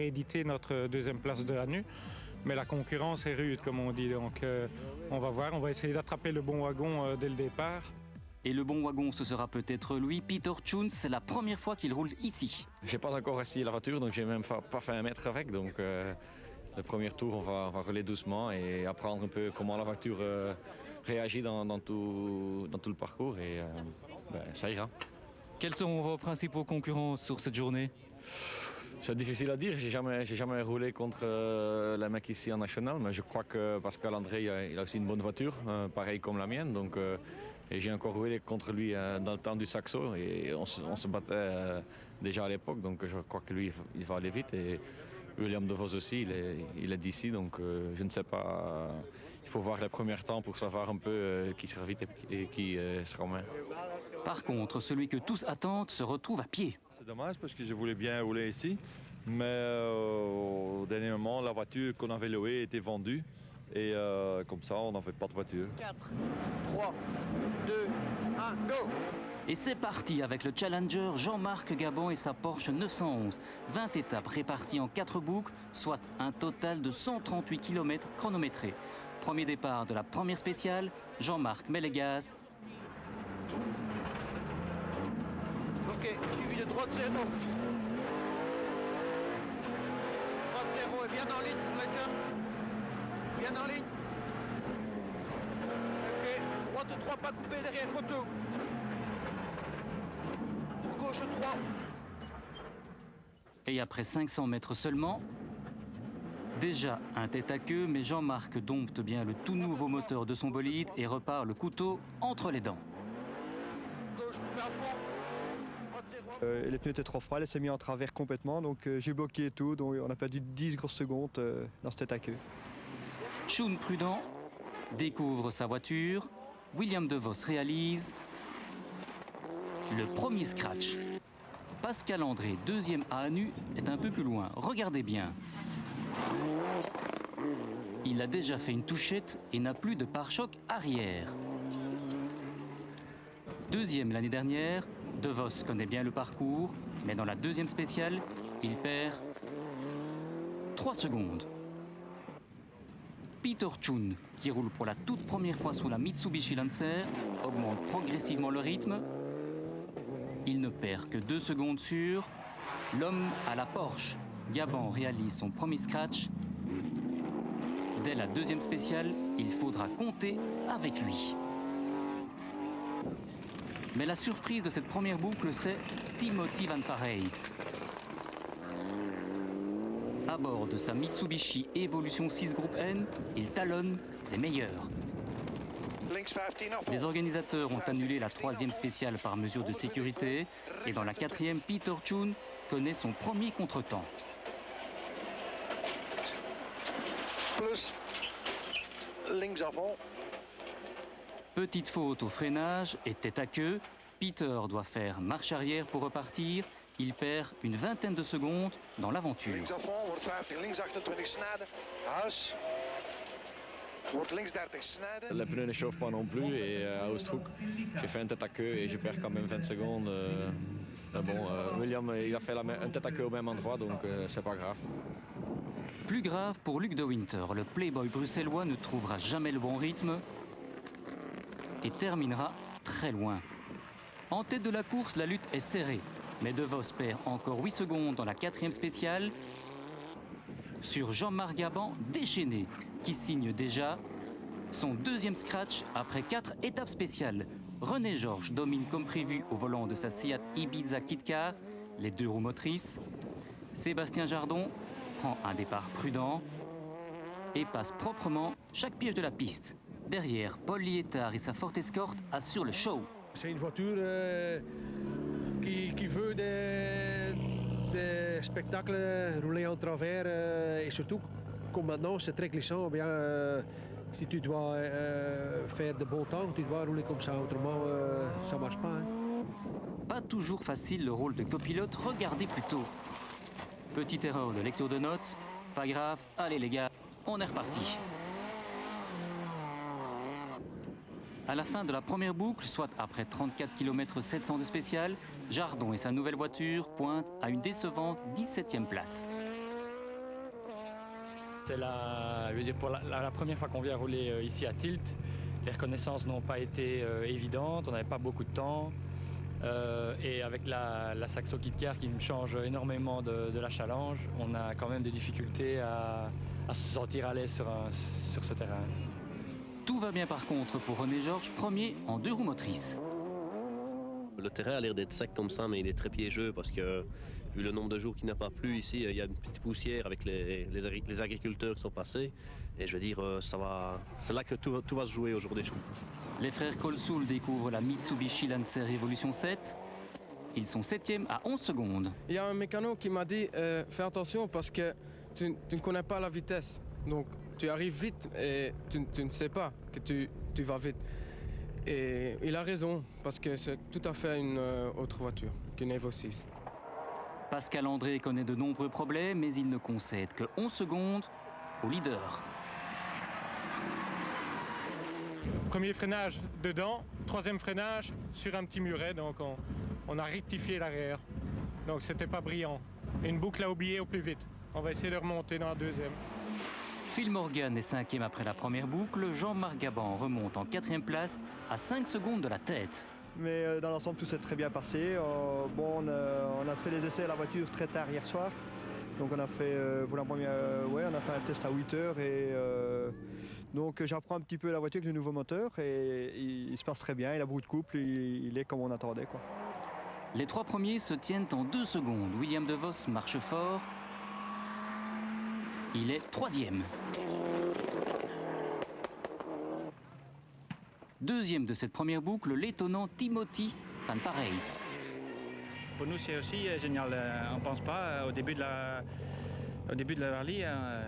rééditer notre deuxième place de l'année. Mais la concurrence est rude, comme on dit. Donc on va voir, on va essayer d'attraper le bon wagon dès le départ. Et le bon wagon, ce sera peut-être lui, Peter Tschun. C'est la première fois qu'il roule ici. J'ai pas encore essayé la voiture, donc j'ai même pas fait un mètre avec. Donc le premier tour, on va rouler doucement et apprendre un peu comment la voiture réagit dans tout le parcours. Et ça ira. Quels sont vos principaux concurrents sur cette journée? C'est difficile à dire, j'ai jamais roulé contre les mecs ici en national, mais je crois que Pascal André il a aussi une bonne voiture, pareil comme la mienne. Donc, et j'ai encore roulé contre lui dans le temps du Saxo et on se battait déjà à l'époque, donc je crois que lui il va aller vite. Et William De Vos aussi, il est d'ici, donc je ne sais pas. Il faut voir les premiers temps pour savoir un peu qui sera vite et qui sera main. Par contre, celui que tous attendent se retrouve à pied. C'est dommage parce que je voulais bien rouler ici, mais au dernier moment, la voiture qu'on avait louée était vendue et comme ça, on n'avait pas de voiture. 4, 3, 2, 1, go! Et c'est parti avec le challenger Jean-Marc Gabon et sa Porsche 911. 20 étapes réparties en 4 boucles, soit un total de 138 km chronométrés. Premier départ de la première spéciale, Jean-Marc met les gaz. Ok, suivi de droite 0. Droite 0 est bien en ligne pour le jump. Bien en ligne. Ok, droite 3 pas coupé derrière moto. Gauche 3. Et après 500 mètres seulement, déjà un tête-à-queue, mais Jean-Marc dompte bien le tout nouveau moteur de son bolide et repart le couteau entre les dents. Gauche coupé à fond. Droite 0. Les pneus étaient trop froids, elle s'est mise en travers complètement, donc j'ai bloqué tout, donc on a perdu 10 grosses secondes dans cette tête à queue. Tschun prudent découvre sa voiture, William De Vos réalise le premier scratch. Pascal André, deuxième à nu, est un peu plus loin. Regardez bien. Il a déjà fait une touchette et n'a plus de pare-choc arrière. Deuxième l'année dernière, De Vos connaît bien le parcours, mais dans la deuxième spéciale, il perd 3 secondes. Peter Tschun, qui roule pour la toute première fois sous la Mitsubishi Lancer, augmente progressivement le rythme. Il ne perd que 2 secondes sur l'homme à la Porsche. Gabon réalise son premier scratch. Dès la deuxième spéciale, il faudra compter avec lui. Mais la surprise de cette première boucle, c'est Timothy Van Parijs. À bord de sa Mitsubishi Evolution 6 Groupe N, il talonne les meilleurs. Les organisateurs ont annulé la 3e spéciale par mesure de sécurité et dans la 4e, Peter Tschun connaît son premier contretemps. Plus. Links avant. Petite faute au freinage et tête à queue. Peter doit faire marche arrière pour repartir. Il perd une vingtaine de secondes dans l'aventure. Links avant, wordt 15, links 28 snijden. Huis. Wordt links 30 snijden. Les pneus ne chauffent pas non plus et à Oosthoek, j'ai fait un tête à queue et je perds quand même 20 secondes. William, il a fait un tête à queue au même endroit, donc c'est pas grave. Plus grave pour Luc de Winter. Le playboy bruxellois ne trouvera jamais le bon rythme et terminera très loin. En tête de la course, la lutte est serrée. Mais De Vos perd encore 8 secondes dans la 4e spéciale sur Jean-Marc Gabon déchaîné, qui signe déjà son 2e scratch après 4 étapes spéciales. René Georges domine comme prévu au volant de sa Seat Ibiza Kitcar, les 2 roues motrices. Sébastien Jardon prend un départ prudent et passe proprement chaque piège de la piste. Derrière, Paul Liétard et sa Ford Escort assurent le show. C'est une voiture qui veut des spectacles, rouler en travers et surtout, comme maintenant c'est très glissant, bien, si tu dois faire de bon temps, tu dois rouler comme ça, autrement ça ne marche pas. Hein. Pas toujours facile le rôle de copilote, regardez plutôt. Petite erreur de lecture de notes, pas grave, allez les gars, on est reparti. À la fin de la première boucle, soit après 34 km 700 de spécial, Jardon et sa nouvelle voiture pointent à une décevante 17e place. C'est je veux dire, pour la première fois qu'on vient rouler ici à Tilt. Les reconnaissances n'ont pas été évidentes, on n'avait pas beaucoup de temps. Et avec la Saxo Kit-Car qui me change énormément de la Challenge, on a quand même des difficultés à se sentir à l'aise sur ce terrain. Tout va bien par contre pour René Georges, premier en 2 roues motrices. Le terrain a l'air d'être sec comme ça, mais il est très piégeux parce que, vu le nombre de jours qu'il n'a pas plu ici, il y a une petite poussière avec les agriculteurs qui sont passés. Et je veux dire, c'est là que tout va se jouer aujourd'hui. Les frères Colsoul découvrent la Mitsubishi Lancer Evolution 7. Ils sont 7e à 11 secondes. Il y a un mécano qui m'a dit fais attention parce que tu ne connais pas la vitesse. Donc tu arrives vite et tu ne sais pas que tu vas vite. Et il a raison parce que c'est tout à fait une autre voiture qu'une Evo 6. Pascal André connaît de nombreux problèmes, mais il ne concède que 11 secondes au leader. Premier freinage dedans, 3e freinage sur un petit muret, donc on a rectifié l'arrière. Donc c'était pas brillant. Et une boucle à oublier au plus vite. On va essayer de remonter dans la 2e. Phil Morgan est 5e après la première boucle. Jean-Marc Gaban remonte en 4e place à 5 secondes de la tête. Mais dans l'ensemble, tout s'est très bien passé. On a fait les essais à la voiture très tard hier soir. Donc on a fait pour la première, on a fait un test à 8 heures et donc j'apprends un petit peu la voiture avec le nouveau moteur et il se passe très bien. Il a beaucoup de couple, il est comme on attendait, quoi. Les 3 premiers se tiennent en 2 secondes. William De Vos marche fort. Il est 3e. 2e de cette première boucle, l'étonnant Timothy Van Parijs. Pour nous, c'est aussi génial. On ne pense pas au début de la rallye,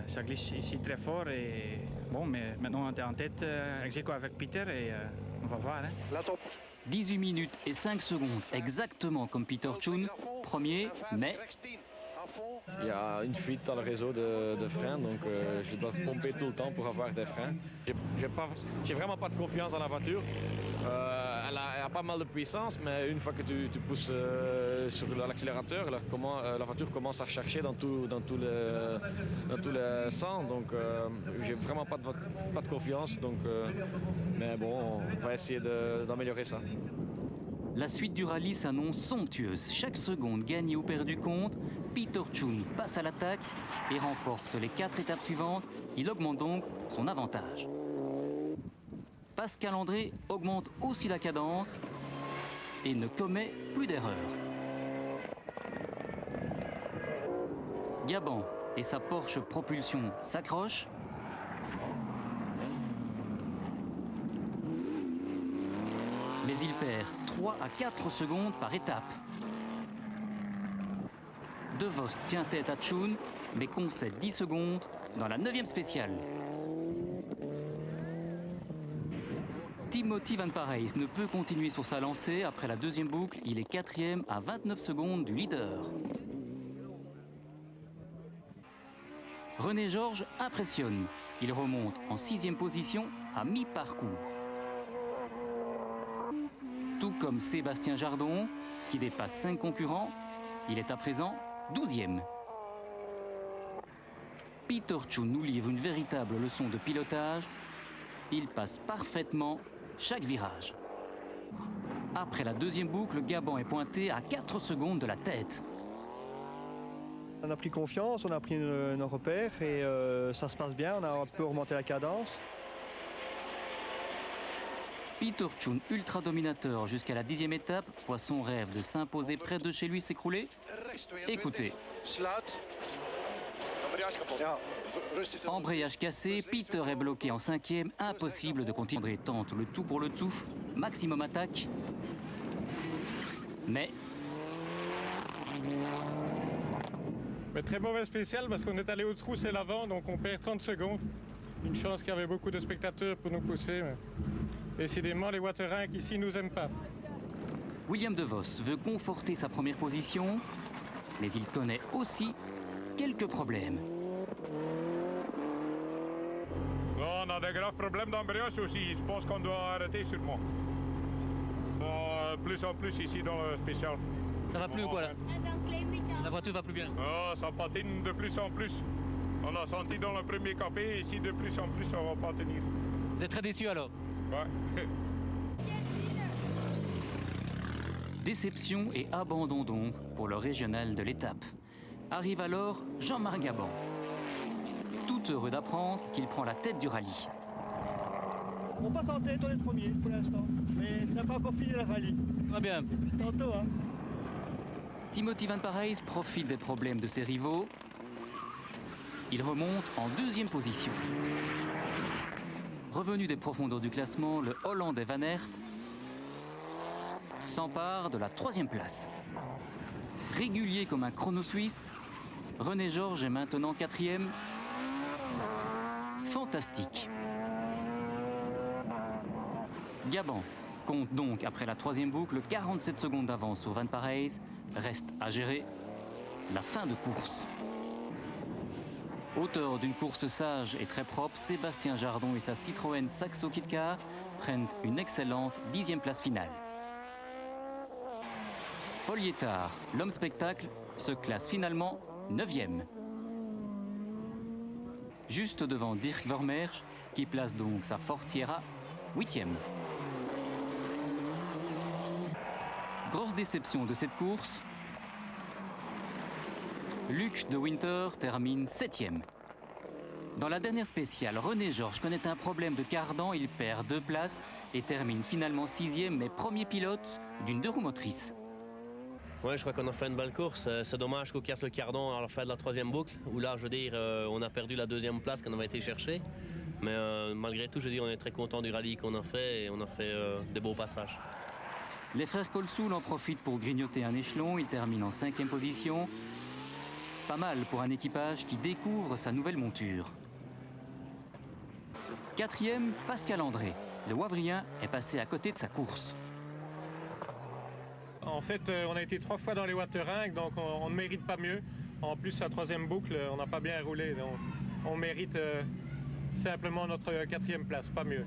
ça glisse ici très fort. Et bon, mais maintenant on est en tête ex aequo avec Peter et on va voir. Hein. Let op. 18 minutes et 5 secondes, exactement comme Peter Chun, premier, mais Il y a une fuite dans le réseau de freins, donc je dois pomper tout le temps pour avoir des freins. J'ai vraiment pas de confiance dans la voiture. Elle a pas mal de puissance, mais une fois que tu pousses sur l'accélérateur, la voiture commence à rechercher dans tous les sens. Donc j'ai vraiment pas de confiance. Donc, mais bon, on va essayer d'améliorer ça. La suite du rallye s'annonce somptueuse. Chaque seconde gagnée ou perdue compte. Peter Chun passe à l'attaque et remporte les 4 étapes suivantes. Il augmente donc son avantage. Pascal André augmente aussi la cadence et ne commet plus d'erreurs. Gaban et sa Porsche Propulsion s'accrochent. Mais il perd 3 à 4 secondes par étape. De Vos tient tête à Chun, mais concède 10 secondes dans la 9e spéciale. Timothy Van Parijs ne peut continuer sur sa lancée. Après la 2e boucle, il est 4e à 29 secondes du leader. René Georges impressionne. Il remonte en 6e position à mi-parcours. Tout comme Sébastien Jardon, qui dépasse 5 concurrents, il est à présent 12e. Peter Chun nous livre une véritable leçon de pilotage. Il passe parfaitement chaque virage. Après la 2e boucle, Gaban est pointé à 4 secondes de la tête. On a pris confiance, on a pris nos repères et ça se passe bien, on a un peu remonté la cadence. Peter Chun, ultra dominateur jusqu'à la 10e étape, voit son rêve de s'imposer près de chez lui s'écrouler. Écoutez. Embrayage cassé, Peter est bloqué en 5e, impossible de continuer. André tente le tout pour le tout, maximum attaque. Mais très mauvais spécial parce qu'on est allé au trou, c'est l'avant, donc on perd 30 secondes. Une chance qu'il y avait beaucoup de spectateurs pour nous pousser. Mais décidément, les Waterrank ici nous aiment pas. William De Vos veut conforter sa première position, mais il connaît aussi quelques problèmes. On a des graves problèmes d'embrayage aussi. Je pense qu'on doit arrêter sûrement. Plus en plus ici dans le spécial. Ça va plus ou quoi là? La voiture va plus bien. Ça patine de plus en plus. On a senti dans le premier capé, ici de plus en plus, on va pas tenir. Vous êtes très déçu alors? Ouais. Déception et abandon donc pour le régional de l'étape. Arrive alors Jean-Marc Gabon. Tout heureux d'apprendre qu'il prend la tête du rallye. On passe en tête, on est premier pour l'instant. Mais on n'a pas encore fini le rallye. Très bien. Tantôt, hein. Timothy Van Parijs profite des problèmes de ses rivaux. Il remonte en deuxième position. Revenu des profondeurs du classement, le Hollandais Van Aert s'empare de la troisième place. Régulier comme un chrono suisse, René Georges est maintenant quatrième. Fantastique. Gabon compte donc après la troisième boucle 47 secondes d'avance sur Van Parijs. Reste à gérer la fin de course. Auteur d'une course sage et très propre, Sébastien Jardon et sa Citroën Saxo Kit-Car prennent une excellente 10e place finale. Paul Liétard, l'homme spectacle, se classe finalement 9e. Juste devant Dirk Vermeersch, qui place donc sa Ford Sierra 8e. Grosse déception de cette course, Luc de Winter termine 7e. Dans la dernière spéciale, René Georges connaît un problème de cardan, il perd 2 places et termine finalement 6e, mais premier pilote d'une 2 roues motrices. Ouais, je crois qu'on a fait une belle course. C'est dommage qu'on casse le cardan à la fin de la troisième boucle, où là, je veux dire, on a perdu la deuxième place qu'on avait été chercher. Mais malgré tout, je veux dire, on est très content du rallye qu'on a fait et on a fait des beaux passages. Les frères Colsoul en profitent pour grignoter un échelon, ils terminent en 5e position. Pas mal pour un équipage qui découvre sa nouvelle monture. 4e, Pascal André. Le Wavriens est passé à côté de sa course. En fait, on a été 3 fois dans les Waterring, donc on ne mérite pas mieux. En plus, la troisième boucle, on n'a pas bien roulé, donc on mérite simplement notre 4e place, pas mieux.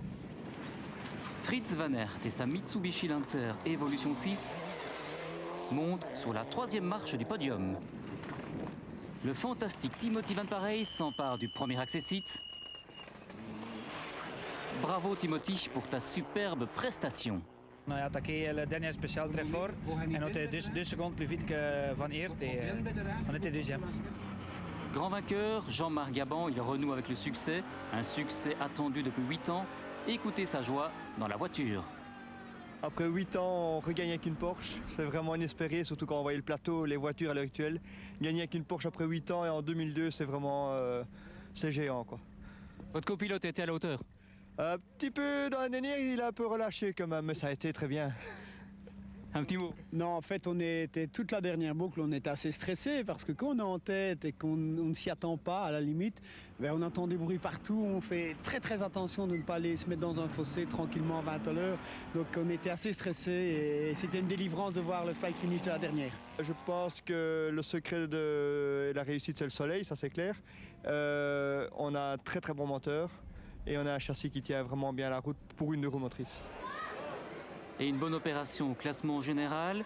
Fritz Van Aert et sa Mitsubishi Lancer Evolution 6 montent sur la 3e marche du podium. Le fantastique Timothy Van Parijs s'empare du premier accessite. Bravo Timothy pour ta superbe prestation. On a attaqué le dernier spécial très fort et on était 2 secondes plus vite que Van Aert et on était deuxième. Grand vainqueur, Jean-Marc Gabon, il renoue avec le succès, un succès attendu depuis 8 ans. Écoutez sa joie dans la voiture. Après 8 ans, on regagne avec une Porsche. C'est vraiment inespéré, surtout quand on voyait le plateau, les voitures à l'heure actuelle. Gagner avec une Porsche après 8 ans et en 2002, c'est vraiment c'est géant, quoi. Votre copilote était à la hauteur? Un petit peu dans la dernière, il a un peu relâché quand même, mais ça a été très bien. Un petit mot? Non, en fait, on était toute la dernière boucle, on était assez stressé parce que quand on est en tête et qu'on ne s'y attend pas, à la limite, ben, on entend des bruits partout, on fait très très attention de ne pas aller se mettre dans un fossé tranquillement à 20 à l'heure. Donc on était assez stressé et c'était une délivrance de voir le flag finish de la dernière. Je pense que le secret de la réussite, c'est le soleil, ça c'est clair. On a un très très bon moteur et on a un châssis qui tient vraiment bien la route pour une 2 roues motrices. Et une bonne opération au classement général.